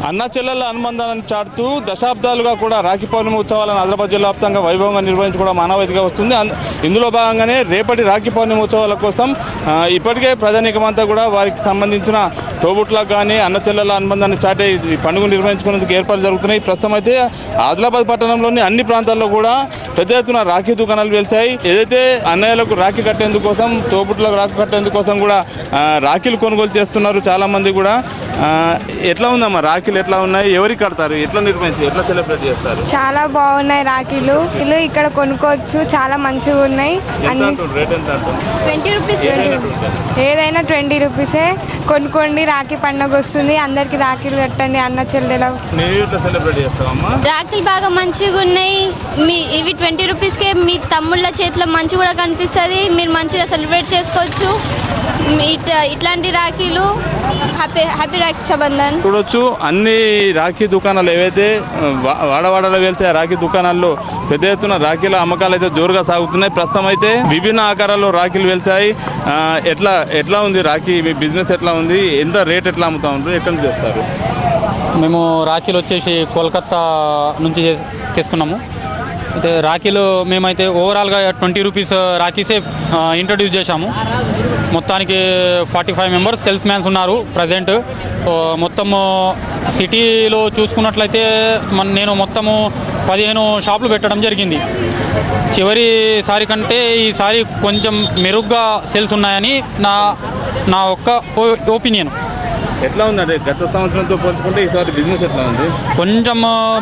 అన్నా చెల్లెల అనుబంధాన్ని చాటుతూ దశాబ్దాలుగా కూడా రాఖీ పౌర్ణమి ఉత్సవాలను ఆదిలాబాద్ జిల్లా వ్యాప్తంగా వైభవంగా నిర్వహించుకోవడం మానవాయితీగా వస్తుంది. ఇందులో భాగంగానే రేపటి రాఖీ పౌర్ణమి ఉత్సవాల కోసం ఇప్పటికే ప్రజానీకమంతా కూడా వారికి సంబంధించిన తోబుట్లకు కానీ అన్న చెల్లెల అనుబంధాన్ని చాటే ఈ పండుగ నిర్వహించుకునేందుకు ఏర్పాట్లు జరుగుతున్నాయి. ప్రస్తుతం అయితే ఆదిలాబాద్ పట్టణంలోని అన్ని ప్రాంతాల్లో కూడా పెద్ద ఎత్తున రాఖీ దుకాణాలు వెలిచాయి. ఏదైతే అన్నయ్యలకు రాఖీ కట్టేందుకు కోసం తోబుట్లకు రాఖీ కట్టేందుకు కోసం కూడా రాఖీలు కొనుగోలు చేస్తున్నారు చాలామంది కూడా. ఎట్లా ఉందమ్మా రాఖీలు ఎట్లా ఉన్నాయి, ఎవరికి కడతారు, ఎట్లా నిర్వహించి ఎట్లా సెలబ్రేట్ చేస్తారు? చాలా బాగున్నాయి రాఖీలు, ఇక్కడ కొనుక్కోవచ్చు, చాలా మంచిగా ఉన్నాయి. రేట్ ఎంత? 20 రూపీస్. ఏదైనా 20 రూపీసే. కొనుక్కోండి, రాఖీ పండుగ వస్తుంది, అందరికి రాఖీలు కట్టండి అన్న చెల్లెల. సెలబ్రేట్ చేస్తావమ్మా? రాఖీలు బాగా మంచిగా ఉన్నాయి. ఇవి 20 రూపీస్కే మీ తమ్ముళ్ళ చేతిలో మంచి కూడా కనిపిస్తుంది, మీరు మంచిగా సెలబ్రేట్ చేసుకోవచ్చు. ఇట్లాంటి రాఖీలు హ్యాపీ రక్షాబంధన్. చూడొచ్చు అన్ని రాఖీ దుకాణాలు ఏవైతే వాడవాడలో వెలిసే రాఖీ దుకాణాల్లో పెద్ద ఎత్తున రాఖీల అమ్మకాలు అయితే జోరుగా సాగుతున్నాయి. ప్రస్తుతం అయితే విభిన్న ఆకారాల్లో రాఖీలు వెలిసాయి. ఎట్లా ఉంది రాఖీ మీ బిజినెస్ ఎట్లా ఉంది, ఎంత రేట్ ఎట్లా అమ్ముతా ఉంటారు, ఎక్కడి నుంచి తెస్తారు? మేము రాఖీలు వచ్చేసి కోల్కత్తా నుంచి తెస్తున్నాము. అయితే రాఖీలు మేమైతే ఓవరాల్గా 20 రూపీస్ రాఖీసే ఇంట్రడ్యూస్ చేశాము. మొత్తానికి 45 మెంబర్స్ సేల్స్ మ్యాన్స్ ఉన్నారు ప్రజెంట్. మొత్తము సిటీలో చూసుకున్నట్లయితే నేను మొత్తము 15 షాపులు పెట్టడం జరిగింది. చివరిసారి కంటే ఈసారి కొంచెం మెరుగ్గా సేల్స్ ఉన్నాయని నా ఒక్క ఒపీనియన్. ఎట్లా ఉందంటే గత సంవత్సరంతో పోల్చుకుంటే ఈసారి బిజినెస్ ఎట్లా ఉంది? కొంచెం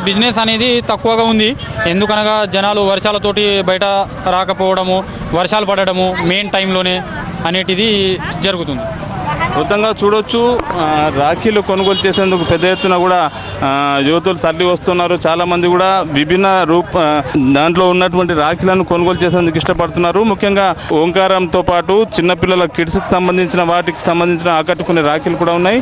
బిజినెస్ అనేది తక్కువగా ఉంది. ఎందుకనగా జనాలు వర్షాలతోటి బయట రాకపోవడము, వర్షాలు పడడము మెయిన్ టైంలోనే అనేటిది జరుగుతుంది. మొత్తంగా చూడొచ్చు రాఖీలు కొనుగోలు చేసేందుకు పెద్ద ఎత్తున కూడా యువతులు తరలి వస్తున్నారు. చాలామంది కూడా విభిన్న దాంట్లో ఉన్నటువంటి రాఖీలను కొనుగోలు చేసేందుకు ఇష్టపడుతున్నారు. ముఖ్యంగా ఓంకారంతో పాటు చిన్నపిల్లల కిడ్స్కి సంబంధించిన వాటికి సంబంధించిన ఆకట్టుకునే రాఖీలు కూడా ఉన్నాయి.